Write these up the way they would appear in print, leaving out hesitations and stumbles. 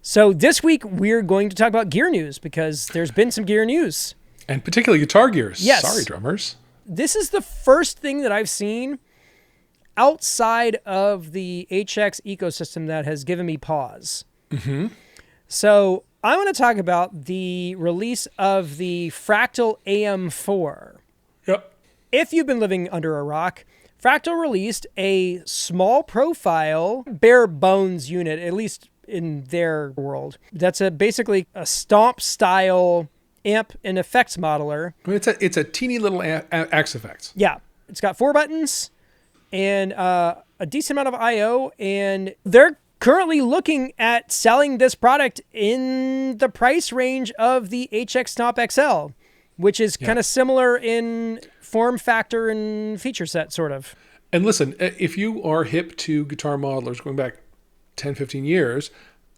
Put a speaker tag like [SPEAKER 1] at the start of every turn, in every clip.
[SPEAKER 1] So this week we're going to talk about gear news because there's been some gear news.
[SPEAKER 2] And particularly guitar gears.
[SPEAKER 1] Yes.
[SPEAKER 2] Sorry, drummers.
[SPEAKER 1] This is the first thing that I've seen outside of the HX ecosystem that has given me pause.
[SPEAKER 2] Mm-hmm.
[SPEAKER 1] So I want to talk about the release of the Fractal AM4.
[SPEAKER 2] Yep.
[SPEAKER 1] If you've been living under a rock, Fractal released a small profile, bare bones unit, at least in their world. That's basically a stomp-style amp and effects modeler.
[SPEAKER 2] I mean, it's a teeny little axe effects.
[SPEAKER 1] Yeah. It's got 4 buttons and a decent amount of I/O, and they're currently looking at selling this product in the price range of the HX Stomp XL, which is kind of similar in form factor and feature set, sort of.
[SPEAKER 2] And listen, if you are hip to guitar modelers going back 10, 15 years,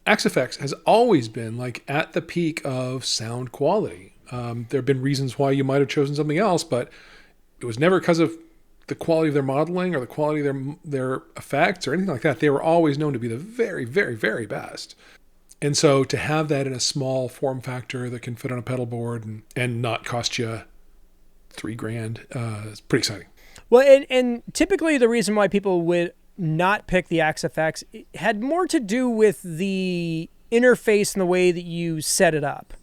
[SPEAKER 2] XFX has always been like at the peak of sound quality. There have been reasons why you might have chosen something else, but it was never because of the quality of their modeling or the quality of their effects or anything like that. They were always known to be the very, very, very best. And so to have that in a small form factor that can fit on a pedal board and not cost you $3,000 is pretty exciting.
[SPEAKER 1] Well, and typically the reason why people would not pick the XFX had more to do with the interface and the way that you set it up.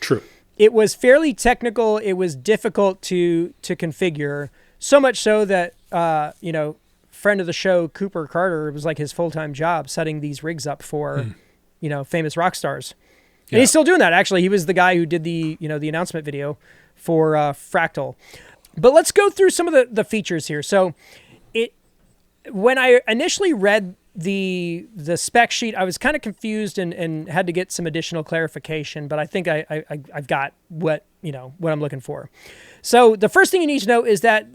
[SPEAKER 2] True.
[SPEAKER 1] It was fairly technical. It was difficult to configure, so much so that, friend of the show, Cooper Carter, it was like his full-time job setting these rigs up for, famous rock stars. And he's still doing that. Actually, he was the guy who did the announcement video for Fractal. But let's go through some of the features here. So when I initially read the spec sheet, I was kind of confused and had to get some additional clarification, but I think I've got what I'm looking for. So the first thing you need to know is that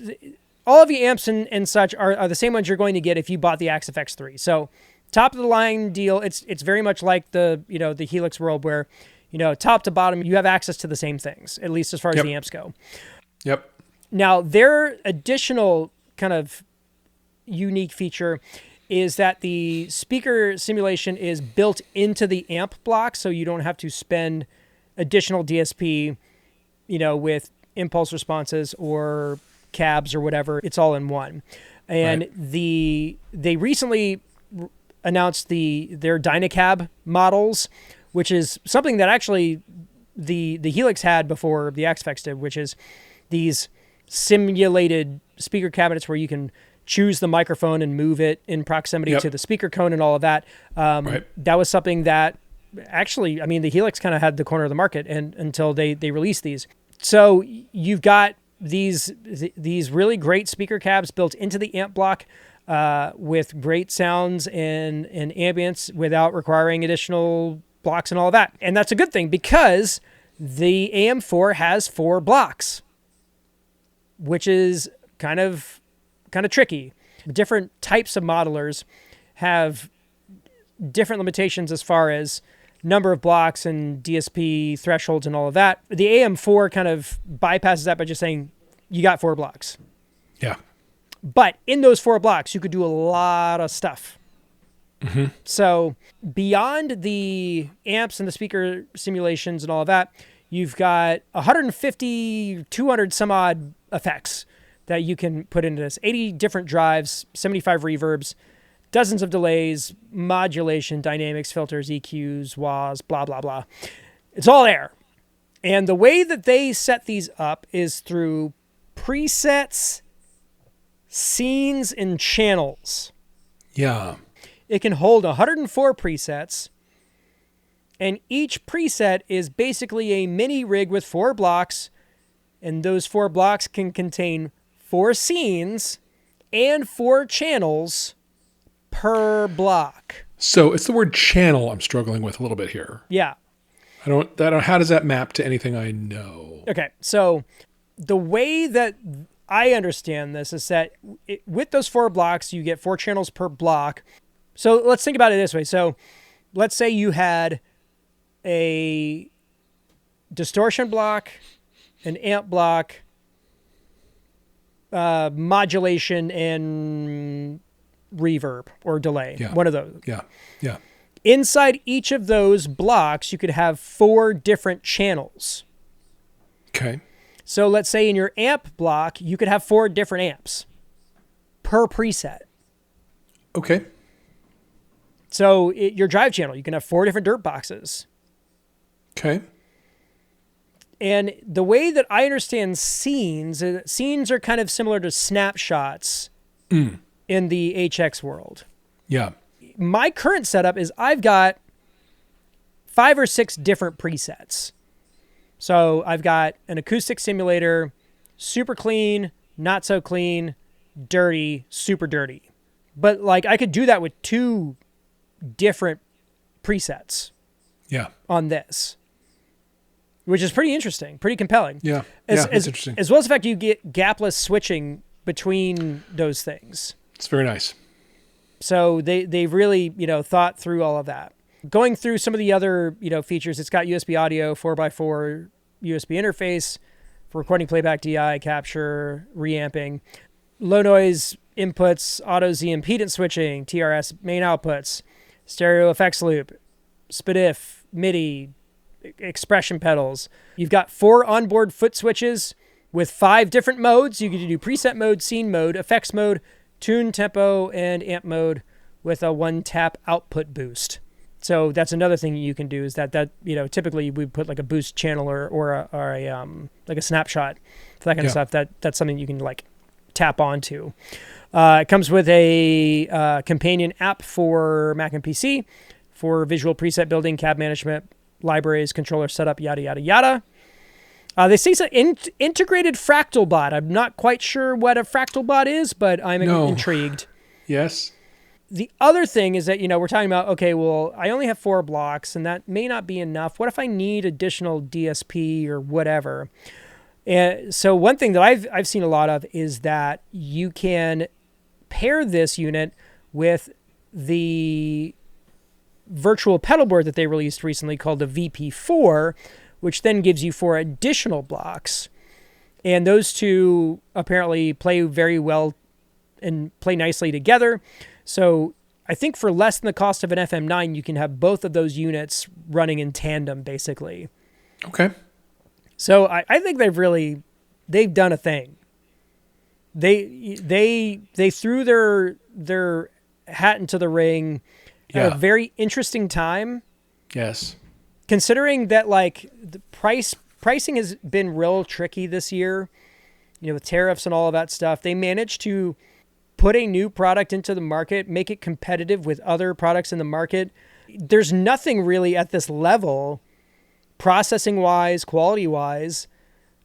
[SPEAKER 1] all of the amps and such are the same ones you're going to get if you bought the XFX3. So top of the line deal, it's very much like the Helix world where, top to bottom, you have access to the same things, at least as far as the amps go.
[SPEAKER 2] Yep.
[SPEAKER 1] Now, their additional kind of unique feature is that the speaker simulation is built into the amp block, so you don't have to spend additional DSP, with impulse responses or cabs or whatever. It's all in one. And they recently announced their Dynacab models, which is something that actually the Helix had before the XFX did, which is these simulated speaker cabinets where you can choose the microphone and move it in proximity to the speaker cone and all of that. That was something that actually, the Helix kind of had the corner of the market until they released these. So you've got these really great speaker cabs built into the amp block with great sounds and ambience without requiring additional blocks and all of that. And that's a good thing because the AM4 has 4 blocks, which is kind of tricky. Different types of modelers have different limitations as far as number of blocks and DSP thresholds and all of that. The AM4 kind of bypasses that by just saying you got 4 blocks.
[SPEAKER 2] Yeah.
[SPEAKER 1] But in those 4 blocks, you could do a lot of stuff.
[SPEAKER 2] Mm-hmm.
[SPEAKER 1] So beyond the amps and the speaker simulations and all of that, you've got 150, 200 some odd effects that you can put into this. 80 different drives, 75 reverbs, dozens of delays, modulation, dynamics, filters, EQs, wahs, blah, blah, blah. It's all there. And the way that they set these up is through presets, scenes, and channels.
[SPEAKER 2] Yeah.
[SPEAKER 1] It can hold 104 presets, and each preset is basically a mini rig with 4 blocks, and those 4 blocks can contain 4 scenes and 4 channels per block.
[SPEAKER 2] So it's the word channel I'm struggling with a little bit here.
[SPEAKER 1] Yeah.
[SPEAKER 2] How does that map to anything I know?
[SPEAKER 1] Okay, so the way that I understand this is that with those 4 blocks, you get 4 channels per block. So let's think about it this way. So let's say you had a distortion block, an amp block, modulation, and reverb or delay.
[SPEAKER 2] Yeah.
[SPEAKER 1] One of those.
[SPEAKER 2] Yeah. Yeah.
[SPEAKER 1] Inside each of those blocks, you could have 4 different channels.
[SPEAKER 2] Okay.
[SPEAKER 1] So let's say in your amp block, you could have 4 different amps per preset.
[SPEAKER 2] Okay.
[SPEAKER 1] So your drive channel, you can have 4 different dirt boxes.
[SPEAKER 2] Okay.
[SPEAKER 1] And the way that I understand scenes are kind of similar to snapshots in the HX world.
[SPEAKER 2] Yeah.
[SPEAKER 1] My current setup is I've got 5 or 6 different presets. So I've got an acoustic simulator, super clean, not so clean, dirty, super dirty. But like I could do that with 2 different presets on this, which is pretty interesting, pretty compelling.
[SPEAKER 2] Yeah,
[SPEAKER 1] that's
[SPEAKER 2] interesting.
[SPEAKER 1] As well as the fact you get gapless switching between those things.
[SPEAKER 2] It's very nice.
[SPEAKER 1] So they've really, thought through all of that. Going through some of the other, features, it's got USB audio, 4x4 USB interface for recording playback, DI, capture, reamping, low noise inputs, auto Z impedance switching, TRS main outputs, stereo effects loop, SPDIF, MIDI, expression pedals. You've got 4 onboard foot switches with 5 different modes. You can do preset mode, scene mode, effects mode, tune, tempo, and amp mode with a 1-tap output boost. So that's another thing you can do is that typically we put like a boost channel or a like a snapshot for that kind of stuff. That's something you can like tap onto. It comes with a companion app for Mac and PC for visual preset building, cab management, libraries, controller setup, yada, yada, yada. They say it's an integrated Fractal bot. I'm not quite sure what a Fractal bot is, but I'm intrigued.
[SPEAKER 2] Yes.
[SPEAKER 1] The other thing is that, we're talking about, okay, well, I only have 4 blocks, and that may not be enough. What if I need additional DSP or whatever? And so one thing that I've seen a lot of is that you can pair this unit with the virtual pedal board that they released recently called the VP4, which then gives you 4 additional blocks. And those 2 apparently play very well and play nicely together. So I think for less than the cost of an FM9, you can have both of those units running in tandem, basically.
[SPEAKER 2] Okay.
[SPEAKER 1] So I think they've done a thing. They threw their hat into the ring at a very interesting time.
[SPEAKER 2] Yes.
[SPEAKER 1] Considering that like the pricing has been real tricky this year, with tariffs and all of that stuff, they managed to put a new product into the market, make it competitive with other products in the market. There's nothing really at this level, processing wise, quality wise,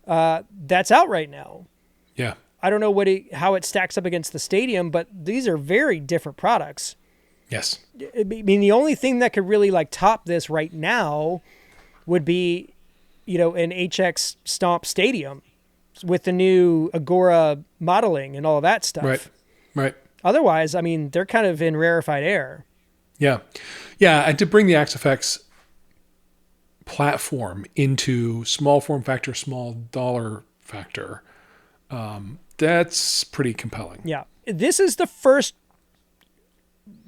[SPEAKER 1] that's out right now.
[SPEAKER 2] Yeah.
[SPEAKER 1] I don't know how it stacks up against the Stadium, but these are very different products.
[SPEAKER 2] Yes.
[SPEAKER 1] I mean, the only thing that could really like top this right now would be, an HX Stomp Stadium with the new Agora modeling and all of that stuff.
[SPEAKER 2] Right.
[SPEAKER 1] Otherwise, I mean, they're kind of in rarefied air.
[SPEAKER 2] Yeah. Yeah. And to bring the Axe-Fx platform into small form factor, small dollar factor, that's pretty compelling.
[SPEAKER 1] Yeah. This is the first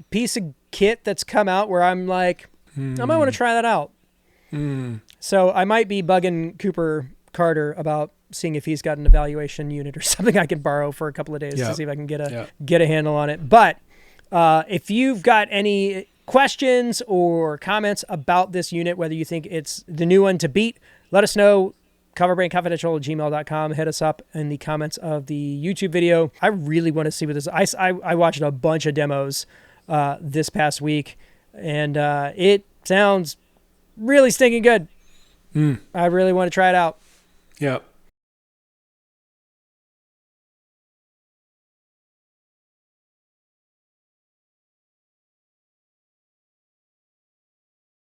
[SPEAKER 1] piece of kit that's come out where I'm like, I might want to try that out. So I might be bugging Cooper Carter about seeing if he's got an evaluation unit or something I can borrow for a couple of days to see if I can get a handle on it. But if you've got any questions or comments about this unit, whether you think it's the new one to beat, let us know. Coverbandconfidential@gmail.com. Hit us up in the comments of the YouTube video. I really want to see what this is. I watched a bunch of demos this past week, and it sounds really stinking good. I really want to try it out.
[SPEAKER 2] Yeah.